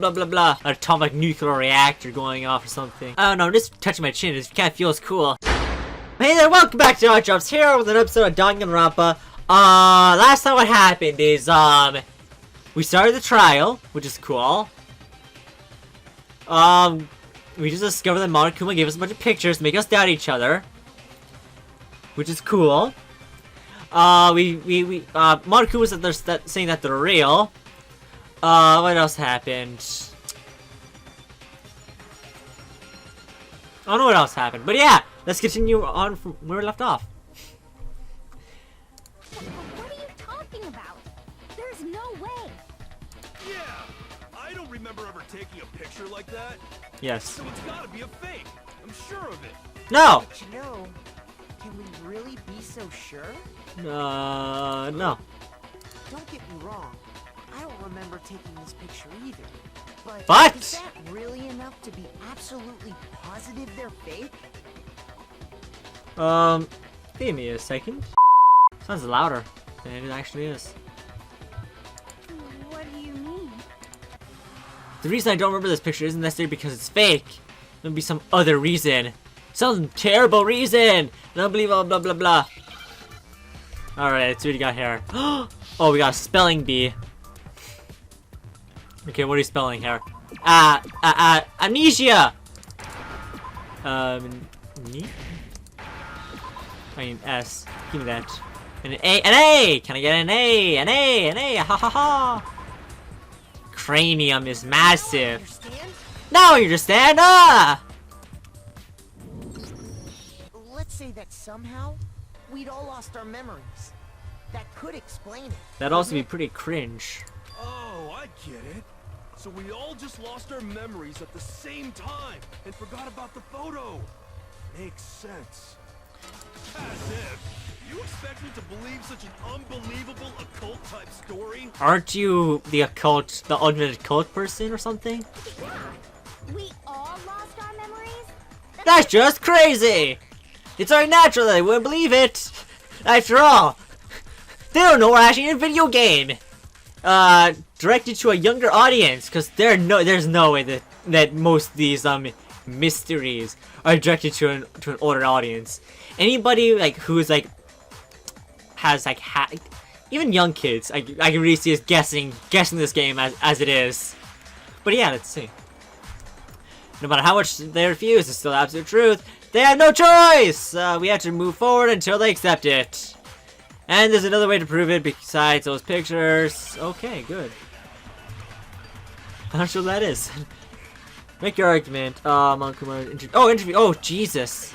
blah blah blah. An atomic nuclear reactor going off or something. I don't know, just touching my chin, it kind of feels cool. Hey there, welcome back to Drops here with an episode of Danganronpa. Last time what happened is, we started the trial, which is cool. We just discovered that Monokuma gave us a bunch of pictures to make us doubt each other, which is cool. Monokuma said they're saying that they're real. What else happened? I don't know what else happened, but yeah, let's continue on from where we left off. What are you talking about? There's no way. Yeah, I don't remember ever taking a picture like that. Yes. So it's gotta be a fake. I'm sure of it. No! But you know, can we really be so sure? No. Don't get me wrong. I don't remember taking this picture either. But What? is that really enough to be absolutely positive they're fake? Give me a second. Sounds louder than it actually is. What do you mean? The reason I don't remember this picture isn't necessarily because it's fake. There'll be some other reason. Some terrible reason! Unbelievable, blah blah blah. Alright, let's see what we got here. Oh, we got a spelling bee. Okay, what are you spelling here? Amnesia! I mean, S. Give me that. An A! Can I get an A? An A! Ha ha ha! Cranium is massive. Understand? Now you understand! Ah! Let's say that somehow we'd all lost our memories. That could explain it. That'd also be pretty cringe. Oh, I get it. So we all just lost our memories at the same time and forgot about the photo. Makes sense. As if. You expect me to believe such an unbelievable occult type story? Aren't you the ultimate occult person or something? Yeah. We all lost our memories? That's just crazy! It's only natural that they wouldn't believe it! After all, they don't know we're actually in a video game! Directed to a younger audience, because there's no way that most of these, mysteries are directed to an older audience. Anybody, like, who's, like, has, like, even young kids, I can really see us guessing this game as it is. But yeah, let's see. No matter how much they refuse, it's still the absolute truth. They have no choice! We have to move forward until they accept it. And there's another way to prove it besides those pictures. Okay, good. I'm not sure what that is. Make your argument. Monokuma, interview. Oh, Jesus.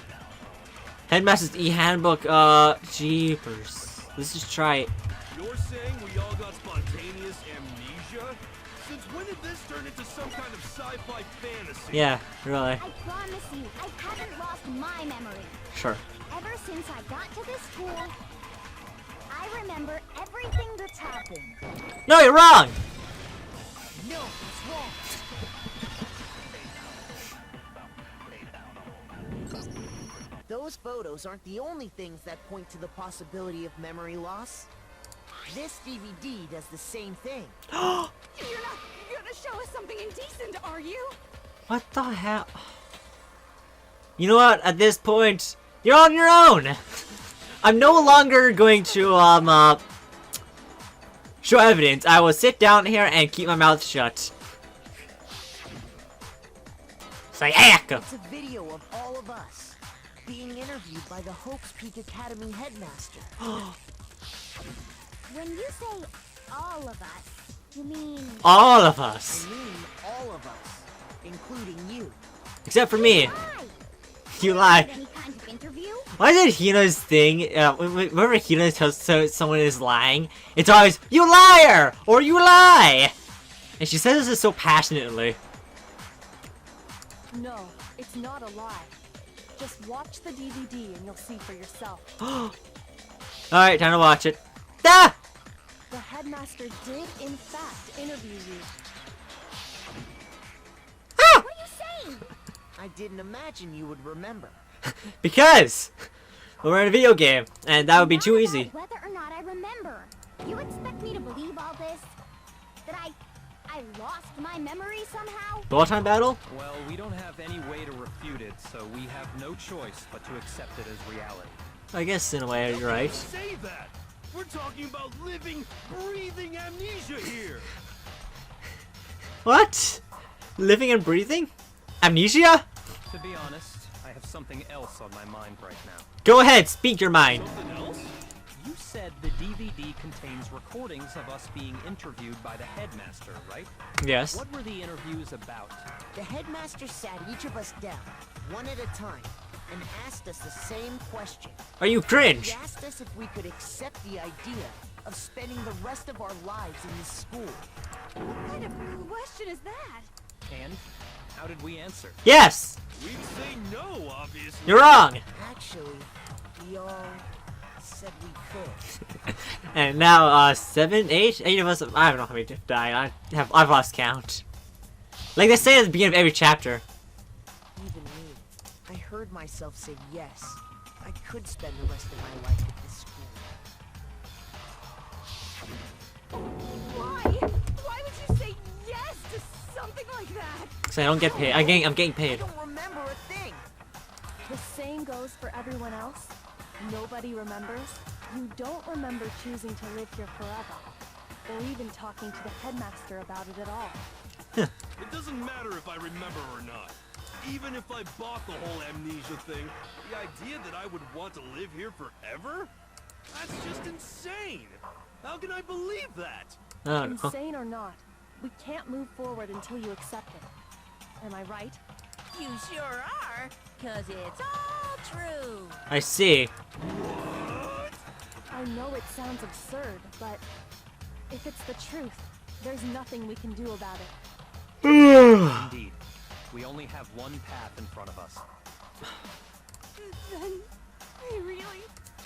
Headmaster's e-handbook. Jeepers. Let's just try it. You're saying we all got spontaneous amnesia? Since when did this turn into some kind of sci-fi fantasy? Yeah, really. I promise you, I haven't lost my memory. Sure. Ever since I got to this school, I remember everything that's happened. No, you're wrong! No, it's wrong. Those photos aren't the only things that point to the possibility of memory loss. This DVD does the same thing. You're not gonna show us something indecent, are you? What the hell? You know what? At this point, you're on your own! I'm no longer going to, show evidence. I will sit down here and keep my mouth shut. Say, It's a video of all of us being interviewed by the Hope's Peak Academy headmaster. When you say all of us, you mean... all of us. I mean all of us, including you. Except for me. Why? You lie. Any kind of interview? Why is it Hina's thing? Whenever Hina tells someone is lying, it's always, you liar! Or you lie! And she says this so passionately. No, it's not a lie. Just watch the DVD and you'll see for yourself. Alright, time to watch it. Ah! The headmaster did, in fact, interview you. Ah! What are you saying? I didn't imagine you would remember. Because we're in a video game, and that would be Not too about easy. Whether or not I remember. You expect me to believe all this? That I lost my memory somehow? Bullet time battle? Well, we don't have any way to refute it, so we have no choice but to accept it as reality. I guess in a way you're right. Say that! We're talking about living, breathing amnesia here! What? Living and breathing? Amnesia? To be honest, I have something else on my mind right now. Go ahead, speak your mind. Something else? You said the DVD contains recordings of us being interviewed by the headmaster, right? Yes. What were the interviews about? The headmaster sat each of us down, one at a time, and asked us the same question. Are you He cringe? asked us if we could accept the idea of spending the rest of our lives in this school. What kind of question is that? And how did we answer? Yes! We'd say no, obviously. You're wrong! Actually, we all said we could. And now, 7, 8 of us, I don't know how many died. I've lost count. Like they say at the beginning of every chapter. Even me. I heard myself say yes. I could spend the rest of my life at this school. Why? Why would you say yes to something like that? Cause I don't get paid. I'm getting I paid. don't remember a thing. The same goes for everyone else. Nobody remembers. You don't remember choosing to live here forever, or even talking to the headmaster about it at all. It doesn't matter if I remember or not. Even if I bought the whole amnesia thing, the idea that I would want to live here forever? That's just insane! How can I believe that? I don't know. Insane or not, we can't move forward until you accept it. Am I right? You sure are, 'cause it's all true. I see. I know it sounds absurd, but if it's the truth, there's nothing we can do about it. Indeed. We only have one path in front of us. Then, I really...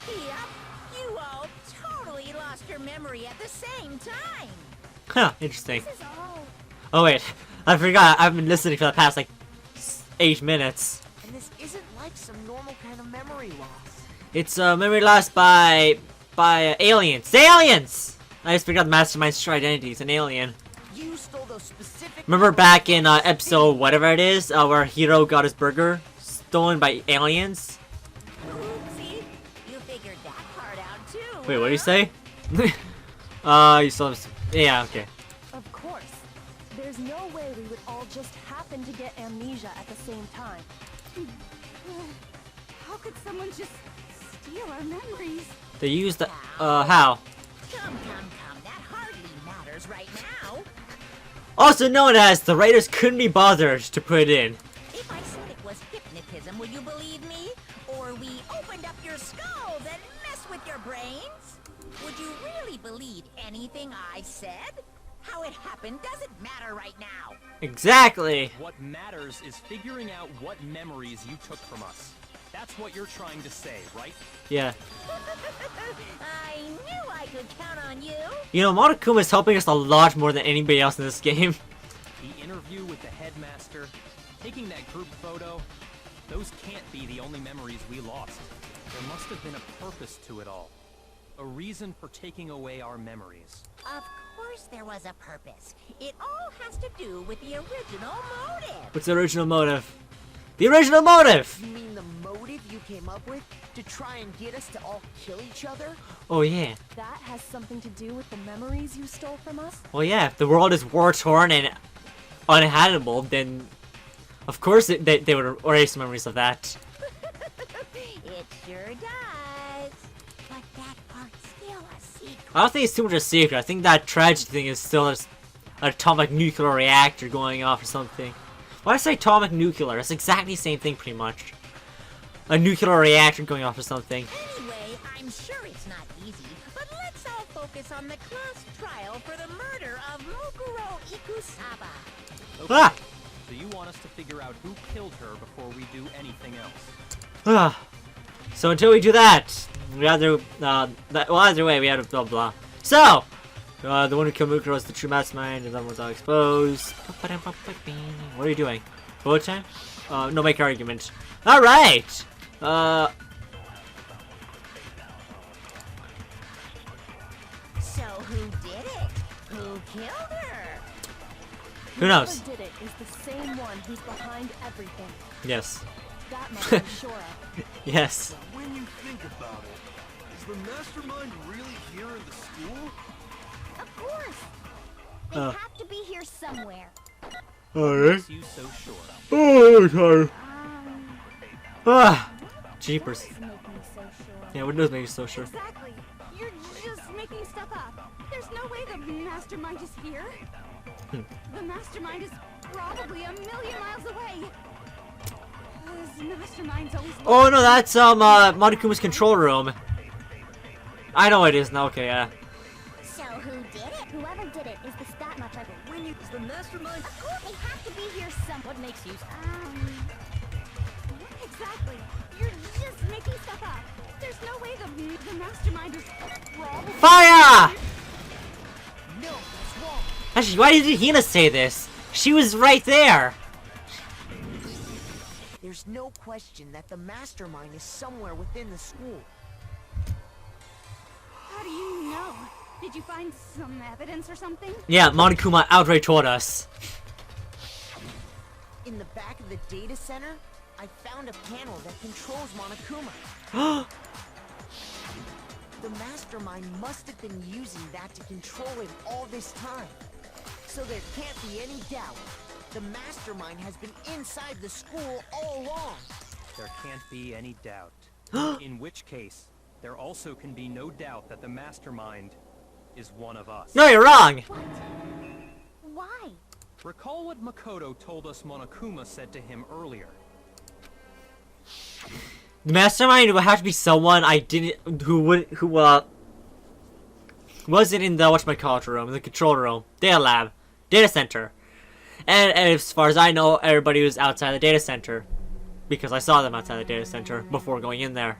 Yep, you all totally lost your memory at the same time. Huh, interesting. This is all. Oh wait, I forgot. I've been listening for the past like 8 minutes. And this isn't like some normal kind of memory loss. It's memory lost by aliens. Aliens! I just forgot the mastermind's true identity. It's an alien. You stole those specific... Remember back in episode whatever it is, where Hiro got his burger stolen by aliens? Oopsie, you figured that part out too. Wait, what did you huh? say? You still have... Yeah, okay. Of course. There's no way we would all just happen to get amnesia at the same time. How could someone just steal our memories? They used the... how? Come, that hardly matters right now. Also known as the writers couldn't be bothered to put it in. If I said it was hypnotism, would you believe me? Or we opened up your skulls and messed with your brains? Would you really believe anything I said? How it happened doesn't matter right now. Exactly. What matters is figuring out what memories you took from us. That's what you're trying to say, right? Yeah. I knew I could count on you. You know, Monokuma is helping us a lot more than anybody else in this game. The interview with the headmaster, taking that group photo, those can't be the only memories we lost. There must have been a purpose to it all. A reason for taking away our memories. Of course there was a purpose. It all has to do with the original motive. What's the original motive? The original motive! You mean the motive you came up with? To try and get us to all kill each other? Oh yeah. That has something to do with the memories you stole from us? Well yeah, if the world is war-torn and uninhabitable, then... Of course they would erase memories of that. It sure does. But that part's still a secret. I don't think it's too much of a secret. I think that tragedy thing is still an atomic nuclear reactor going off or something. Why did I say atomic nuclear? It's exactly the same thing pretty much. A nuclear reactor going off or something. Anyway, I'm sure it's not easy, but let's all focus on the class trial for the murder of Mukuro Ikusaba. Okay, Ah! so you want us to figure out who killed her before we do anything else. Ah. So until we do that, we have to, well either way, we have to blah blah. So! The one who killed Mukuro is the true mastermind, and that one's all exposed. What are you doing? Bullet time? No, make an argument. Alright! So who did it? Who killed her? Who knows? Whoever did it is the same one who's behind everything. Yes. That much I'm sure of. Yes. When you think about it, is the mastermind really here in the school? Of course. They have to be here somewhere. Alright. Makes you so sure? Oh, sorry. Ah, jeepers. What's making you so sure? Yeah, what does make you so sure? Exactly. You're just making stuff up. There's no way the mastermind is here. The mastermind is probably a million miles away. This mastermind's always... Oh no, that's Monokuma's control room. I know it is now. Okay, yeah. So who did it? Whoever did it is the stat much like When you, the mastermind. Of course, they have to be here some. What makes you... Exactly. You're just making stuff up. There's no way the mastermind is probably... Fire! No, that's wrong. Actually, why did Hina say this? She was right there. There's no question that the mastermind is somewhere within the school. How do you know? Did you find some evidence or something? Yeah, Monokuma outright told us. In the back of the data center, I found a panel that controls Monokuma. The mastermind must have been using that to control him all this time. So there can't be any doubt. The mastermind has been inside the school all along. There can't be any doubt. In which case, there also can be no doubt that the mastermind is one of us. No, you're wrong. Why? Recall what Makoto told us Monokuma said to him earlier. The mastermind would have to be someone I didn't, who wasn't in the whatchamacallit room, the control room, data lab, data center. And as far as I know, everybody was outside the data center. Because I saw them outside the data center before going in there.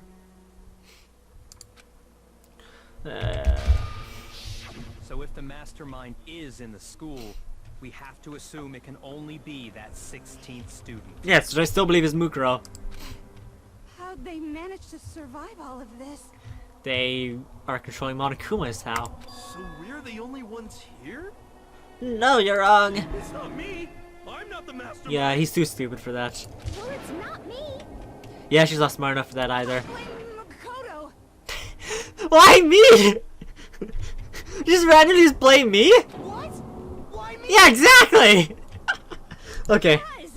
So if the mastermind is in the school, we have to assume it can only be that 16th student. Yes, which I still believe is Mukuro. How'd they manage to survive all of this? They are controlling Monokuma is how. So we're the only ones here? No, you're wrong. It's not me. I'm not the mastermind. Yeah, he's too stupid for that. Well, it's not me. Yeah, she's not smart enough for that either. Blame Makoto. Why me? Just randomly just blame me? What? Why me? Yeah, exactly! Okay. Guys,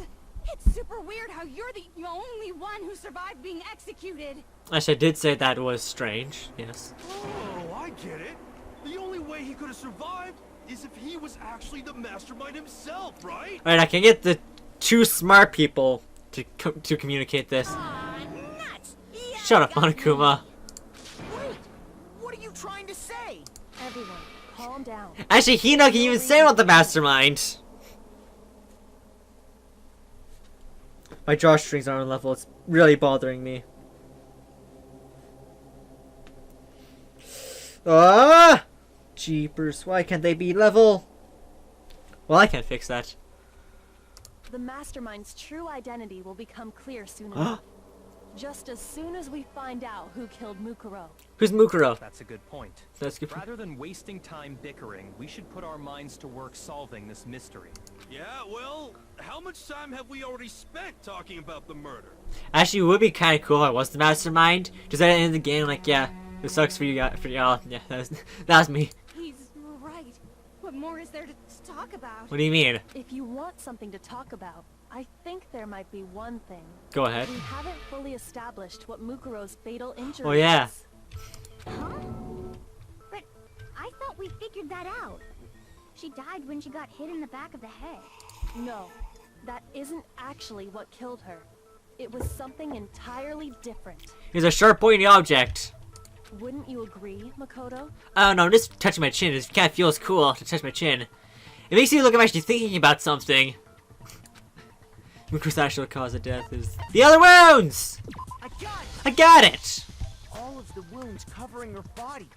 it's super weird how you're the only one who survived being executed. Actually, I did say that was strange. Yes. Oh, I get it. The only way he could have survived is if he was actually the mastermind himself, right? Alright, I can get the two smart people to communicate this. Aw, nuts! Yeah, Shut up, got me. Monokuma. Wait, what are you trying to say? Everyone, calm down. Actually, Hino can even say about the mastermind. My drawstrings aren't on level. It's really bothering me. Ah! Jeepers, why can't they be level? Well, I can't fix that. The mastermind's true identity will become clear soon enough. Just as soon as we find out who killed Mukuro. Who's Mukuro? That's a good point. That's good. Rather than wasting time bickering, we should put our minds to work solving this mystery. Yeah, well, how much time have we already spent talking about the murder? Actually, it would be kind of cool if I was the mastermind. Just at the end of the game, like, yeah, it sucks for you guys. For y'all, yeah, that's me. He's right. What more is there to talk about? What do you mean? If you want something to talk about, I think there might be one thing. Go ahead. We haven't fully established what Mukuro's fatal injury Oh, yeah. is. Huh? But I thought we figured that out. She died when she got hit in the back of the head. No, that isn't actually what killed her. It was something entirely different. Here's a sharp pointy object. Wouldn't you agree, Makoto? I don't know, just touching my chin. It kind of feels cool to touch my chin. It makes me look like I'm actually thinking about something. Mukuro's actual cause of death is the other wounds! I got it! I got it! All of the wounds covering her body.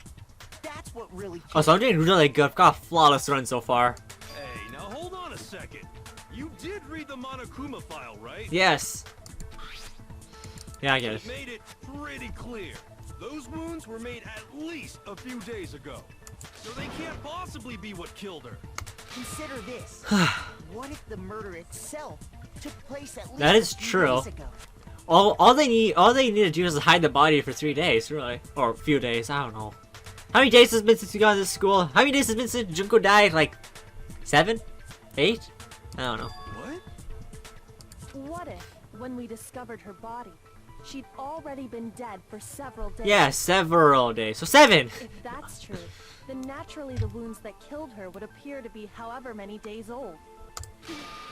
That's what really Oh, so I'm doing really good. I've got a flawless run so far. Hey, now hold on a second. You did read the Monokuma file, right? Yes. Yeah, I get it. It made it pretty clear. Those wounds were made at least a few days ago. So they can't possibly be what killed her. Consider this. what if the murder itself took place at least That is a few true. days ago? All they need to do is hide the body for 3 days, really, or a few days. I don't know. How many days has it been since you got to this school? How many days has it been since Junko died? Like 7, 8? I don't know. What? What if, when we discovered her body, she'd already been dead for several days? Yeah, several days. So 7. If that's true, then naturally the wounds that killed her would appear to be however many days old.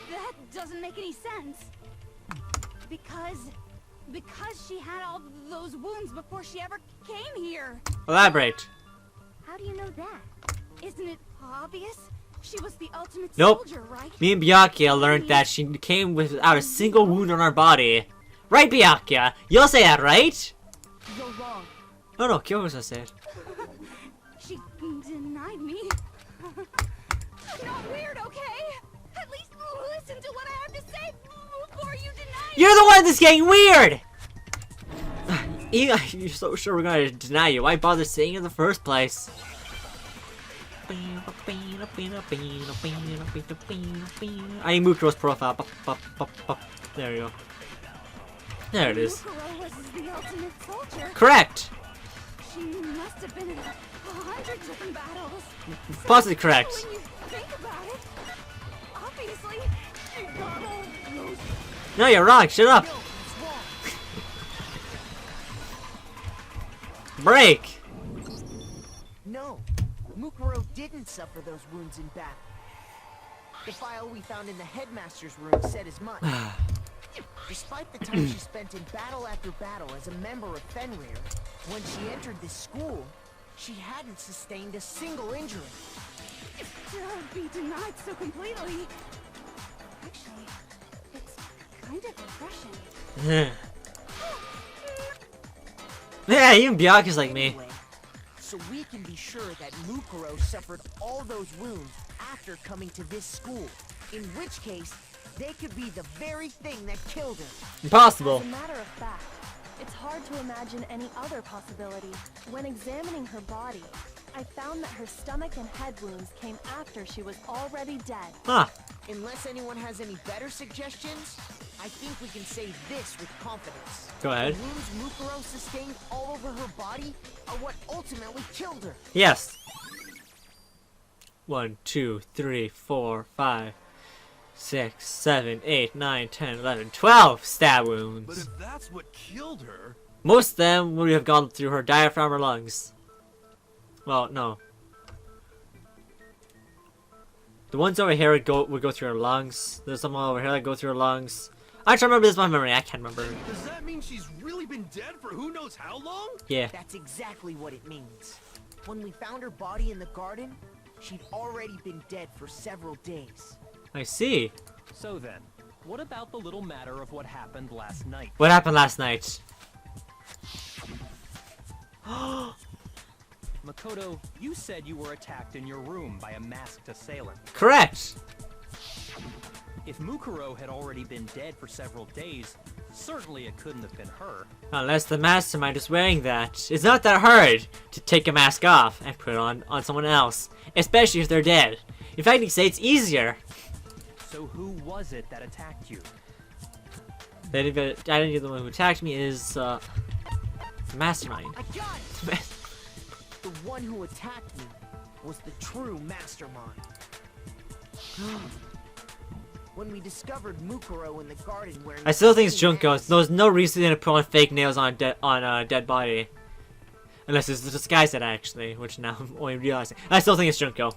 That doesn't make any sense. Because she had all those wounds before she ever came here. Elaborate. How do you know that? Isn't it obvious? She was the ultimate Nope. soldier, right? Me and Byakuya learned that she came without a single wound on her body. Right, Byakuya? You'll say that, right? You're wrong. Oh no, Kyoko's said. She denied me. Not weird, okay? At least listen to what I have to say before you deny me. You're the one that's getting weird! You're so sure we're gonna deny you. Why bother saying it in the first place? I need Mukuro's profile. There we go. There it is. Mukuro was the ultimate soldier. Correct! She must have been in 100 different battles. Possibly correct. When you think about it, obviously, she got all those. No, you're wrong. Shut up. No, it's wrong. Break. No, Mukuro didn't suffer those wounds in battle. The file we found in the headmaster's room said as much. Despite the time she spent in battle after battle as a member of Fenrir, when she entered this school, she hadn't sustained a single injury. To be denied so completely. Actually, it's kind of refreshing. Yeah, even Byakuya's like me. Anyway, so we can be sure that Mukuro suffered all those wounds after coming to this school. In which case, they could be the very thing that killed her. Impossible. As a matter of fact, it's hard to imagine any other possibility. When examining her body, I found that her stomach and head wounds came after she was already dead. Huh. Unless anyone has any better suggestions, I think we can say this with confidence. Go ahead. The wounds Mukuro sustained all over her body are what ultimately killed her. Yes. 1, 2, 3, 4, 5, 6, 7, 8, 9, 10, 11, 12 stab But wounds. if that's what killed her, Most of them would have gone through her diaphragm or lungs. Well, no. The ones over here would go through her lungs. There's some over here that go through her lungs. I try to remember this by memory. I can't remember. does that mean she's really been dead for who knows how long? Yeah. That's exactly what it means. When we found her body in the garden, she'd already been dead for several days. I see. So then, what about the little matter of what happened last night? What happened last night? Makoto, you said you were attacked in your room by a masked assailant. Correct. If Mukuro had already been dead for several days, certainly it couldn't have been her. Unless the mastermind is wearing that. It's not that hard to take a mask off and put it on someone else. Especially if they're dead. In fact, you say it's easier. So who was it that attacked you? The identity of the one who attacked me is, the mastermind. I got it! The one who attacked me was the true mastermind. When we discovered Mukuro in the garden wearing I still think the it's same Junko. mask, There's no reason to put on fake nails on a dead body. Unless it's disguised it actually, which now I'm only realizing. I still think it's Junko.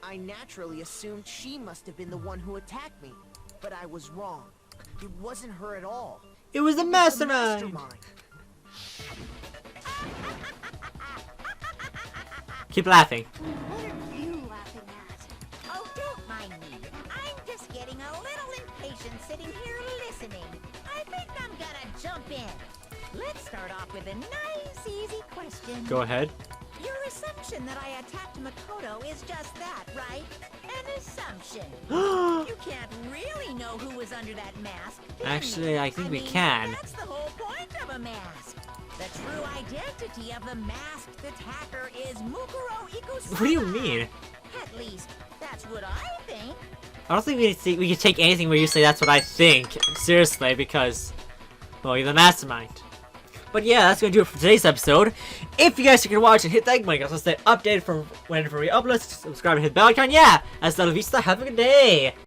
I naturally assumed she must have been the one who attacked me, but I was wrong. It wasn't her at all. It was the It was the mastermind. Keep laughing. What are you laughing at? Oh, don't mind me. I'm just getting a little impatient sitting here listening. I think I'm gonna jump in. Let's start off with a nice, easy question. Go ahead. Your assumption that I attacked Makoto is just that, right? An assumption. Actually, You can't really know who was under that mask, can you? I think we mean, can. That's the whole point of a mask. The true identity of the masked attacker is Mukuro Ikusama. What do you mean? at least. That's what I think. I don't think we can take anything where you say that's what I think seriously, because, well, you're the mastermind. But yeah, that's gonna do it for today's episode. If you guys can watch and hit that like button, also stay updated from whenever we upload, subscribe and hit the bell icon. Yeah, hasta la vista, have a good day.